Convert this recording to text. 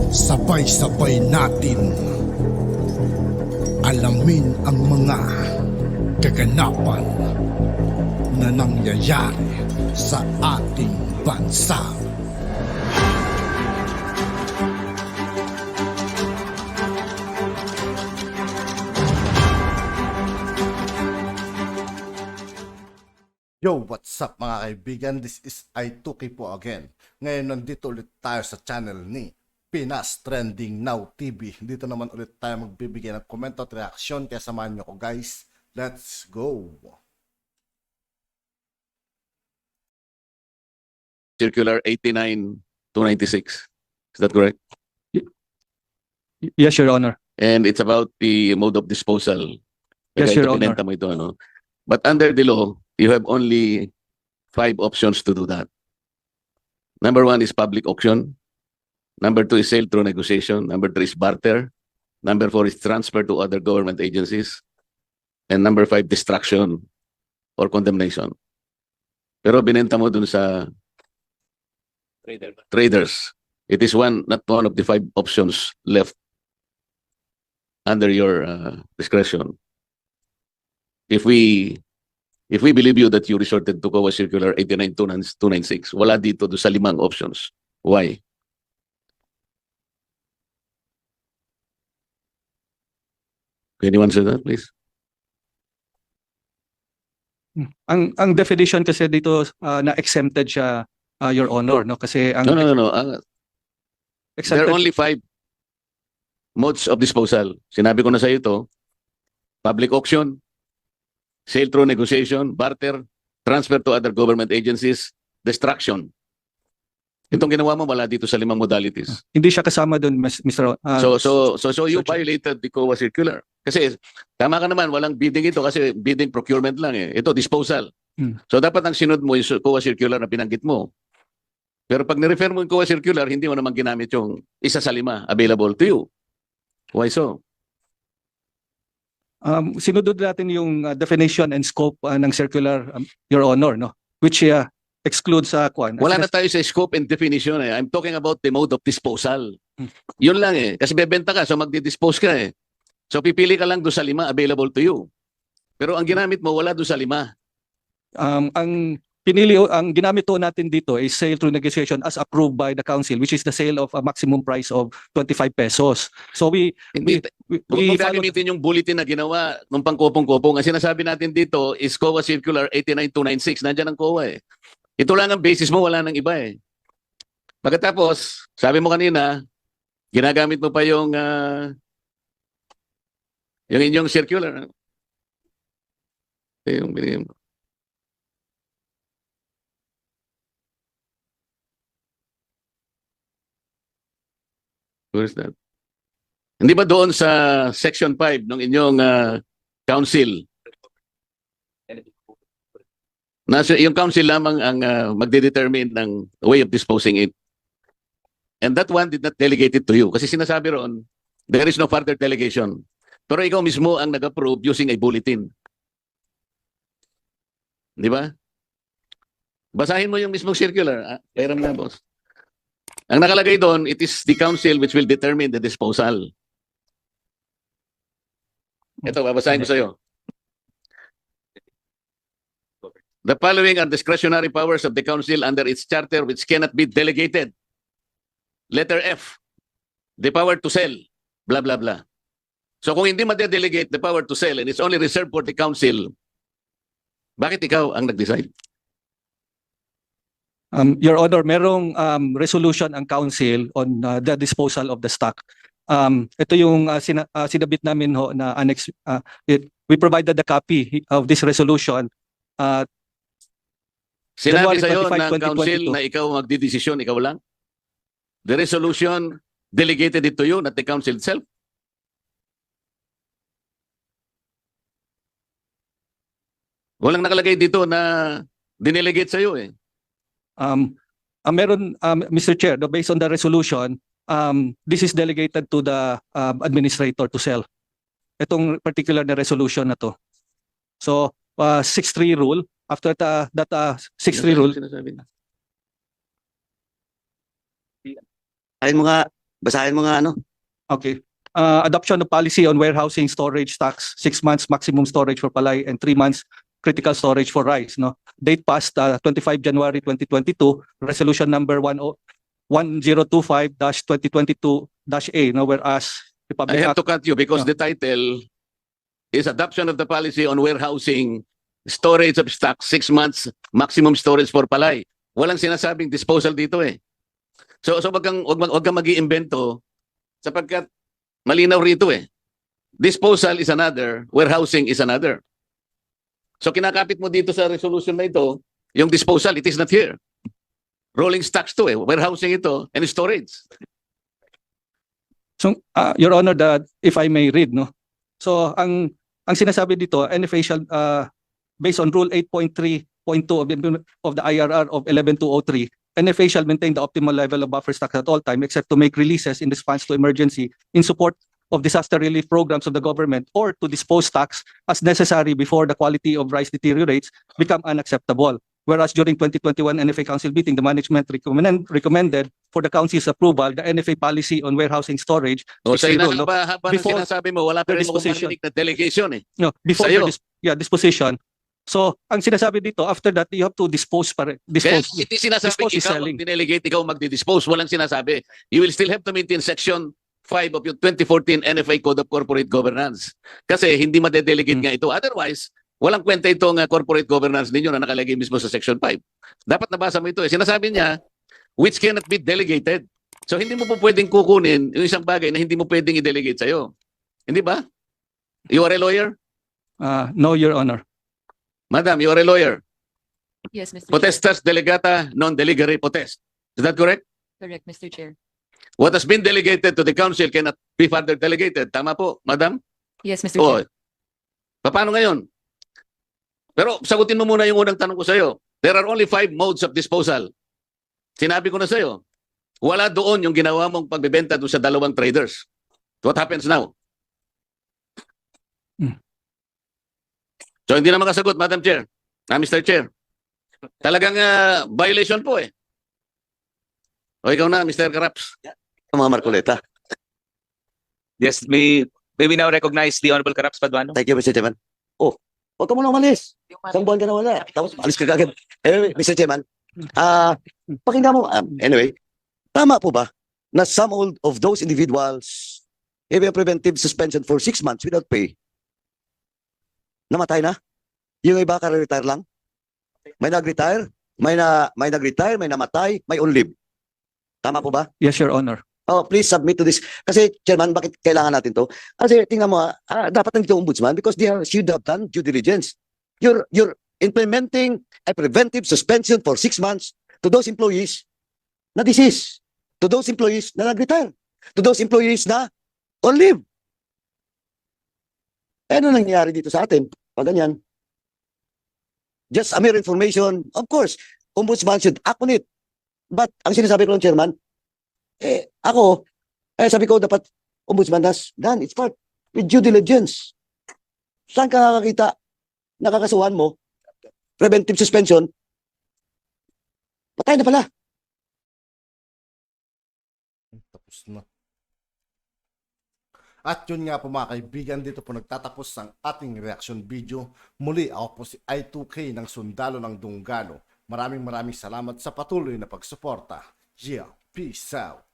Sabay-sabay natin alamin ang mga kaganapan na nangyayari sa ating bansa. Yo, what's up mga kaibigan? This is I2K po again. Ngayon nandito ulit tayo sa channel ni Pinas Trending Now TV. Dito naman ulit tayo magbibigay ng komento at reaksyon. Kaya samahan nyo ko guys. Let's go! Circular 89-296. Is that correct? Yes, Your Honor. And it's about the mode of disposal. Yes, Kaya Your Honor. pinenta mo ito, ano? But under the law, you have only 5 options to do that. Number 1 is public auction. Number 2 is sale through negotiation. Number 3 is barter. Number 4 is transfer to other government agencies. And number 5, destruction or condemnation. Pero binenta mo dun sa traders. It is not one of the 5 options left under your discretion. If we believe you that you resorted to COA Circular 89-296, wala dito sa 5 options. Why? Can you answer that, please? Ang definition kasi dito na exempted siya, Your Honor, no? Kasi ang No. There exempted are only 5 modes of disposal. Sinabi ko na sa iyo ito. Public auction, sale through negotiation, barter, transfer to other government agencies, destruction. Itong ginawa mo wala dito sa 5 modalities. hindi siya kasama doon, Mr. So you violated the COA circular. Kasi tama ka naman, walang bidding ito kasi bidding procurement lang eh. Ito disposal. So dapat ang sinod mo yung COA circular na binanggit mo. Pero pag nirefer mo yung COA circular, hindi mo naman ginamit yung isa sa 5 available to you. Why so? Sinunod natin yung definition and scope ng circular, Your Honor, no? Which excludes kwan. Wala na tayo sa scope and definition eh. I'm talking about the mode of disposal. Yun lang eh. Kasi bebenta ka, so magdi-dispose ka eh. So pipili ka lang doon sa 5 available to you. Pero ang ginamit mo wala doon sa 5. Ang ginamit to natin dito is sale through negotiation as approved by the council, which is the sale of a maximum price of 25 pesos. So Huwag mong gagamitin yung bulletin na ginawa ng pangkopong-kopong. Ang sinasabi natin dito is COA Circular 89-296. Nandiyan ang COA eh. Ito lang ang basis mo, wala nang iba eh. Pagkatapos, sabi mo kanina, ginagamit mo pa yung inyong circular. Ito yung binigay mo. Where's that? Hindi ba doon sa Section 5 ng inyong council? Yung council lamang ang magde-determine ng way of disposing it. And that one did not delegate it to you. Kasi sinasabi roon, there is no further delegation. Pero ikaw mismo ang nag-approve using a bulletin. Di ba? Basahin mo yung mismong circular. Kairam na, boss. Ang nakalagay doon, it is the council which will determine the disposal. Ito, babasahin ko sa iyo. The following are discretionary powers of the council under its charter which cannot be delegated. Letter F, the power to sell, blah, blah, blah. So kung hindi ma-delegate the power to sell and it's only reserved for the council, bakit ikaw ang nag-decide? Your Honor, merong resolution ang council on the disposal of the stock. Ito yung sinabit namin ho na annex. We provided the copy of this resolution. Sinabi January sa'yo 25, ng council 2022. na ikaw magdidesisyon, ikaw lang? The resolution delegated it to you, not the council itself? Walang nakalagay dito na dinelegate sa'yo eh. Meron, Mr. Chair, based on the resolution, this is delegated to the administrator to sell. Itong particular na resolution na to. So, 6-3 rule, after that 6-3 rule, Sinasabi niya. Ayun mo nga, Basahin mo nga ano. Okay. Adoption of policy on warehousing storage stocks, 6 months maximum storage for palay and 3 months critical storage for rice. No, date passed 25 January 2022. Resolution number 1025-2022-A. No, whereas I Republic have Act. to cut you because Yeah. the title is adoption of the policy on warehousing storage of stock 6 months maximum storage for palay. Walang sinasabing disposal dito eh. So wag kang mag-iimbento sapagkat malinaw rito eh. Disposal is another, warehousing is another. So kinakapit mo dito sa resolution na ito, yung disposal, it is not here. Rolling stocks to eh, warehousing ito and storage. So, Your Honor, if I may read, no. So, ang sinasabi dito, NFA shall, based on Rule 8.3.2 of the IRR of 11203, NFA shall maintain the optimal level of buffer stocks at all time, except to make releases in response to emergency in support of disaster relief programs of the government or to dispose stocks as necessary before the quality of rice deteriorates become unacceptable. Whereas during 2021 NFA Council meeting, the management recommended for the Council's approval the NFA policy on warehousing storage. O sa 60 rule, no? habang Before sinasabi mo, wala pa the rin akong disposition. marinig na delegation eh. No, before Sa'yo. disposition. So, ang sinasabi dito, after that, you have to dispose. Kaya Dispose. hindi sinasabing Dispose is ikaw selling. ang dinelegate, ikaw magdi-dispose. Walang sinasabi. You will still have to maintain section 5 of yung 2014 NFA Code of Corporate Governance. Kasi hindi madedelegate nga ito. Otherwise, walang kwenta itong corporate governance ninyo na nakalagay mismo sa section 5. Dapat nabasa mo ito eh. Sinasabi niya, which cannot be delegated. So hindi mo po pwedeng kukunin yung isang bagay na hindi mo pwedeng i-delegate sa'yo. Hindi ba? You are a lawyer? No, Your Honor. Madam, you are a lawyer. Yes, Mr. Chair. Potestas delegata, non delegare potest. Is that correct? Correct, Mr. Chair. What has been delegated to the council cannot be further delegated. Tama po, madam? Yes, Mr. Oo. Chair. Paano ngayon? Pero sagutin mo muna yung unang tanong ko sa'yo. There are only 5 modes of disposal. Sinabi ko na sa'yo, wala doon yung ginawa mong pagbebenta doon sa dalawang traders. What happens now? So hindi na makasagot, Madam Chair. Mr. Chair. Talagang violation po eh. O ikaw na, Mr. Karaps. Mga Marcoleta. Yes, may we now recognize the Honorable Karaps Paduano? Thank you, Mr. Chairman. Oh, huwag ka muna umalis. Isang buwan ka na wala. Tapos alis ka kagad. Anyway, Mr. Chairman, pakinggan mo, anyway, tama po ba na some of those individuals have a preventive suspension for 6 months without pay? Namatay na? Yung iba ka-retire lang? May nag-retire? May nag-retire, may namatay, may on leave. Tama po ba? Yes, Your Honor. Oh, please submit to this. Kasi, Chairman, bakit kailangan natin to? Kasi, tingnan mo, dapat nandito ombudsman because they should have done due diligence. You're implementing a preventive suspension for 6 months to those employees na disease, to those employees na nag-retire, to those employees na on leave. Eh, ano nangyayari dito sa atin? Pag ganyan. Just a mere information. Of course, ombudsman should act on it. But, ang sinasabi ko ng Chairman, sabi ko dapat ombudsman has done its part with due diligence. Saan ka nakakita? Nakakasuhan mo? Preventive suspension? Patay na pala. Tapos na. At yun nga po mga kaibigan, dito po nagtatapos ang ating reaction video. Muli ako po si I2K ng Sundalo ng Dunggalo. Maraming salamat sa patuloy na pagsuporta. Yeah, peace out.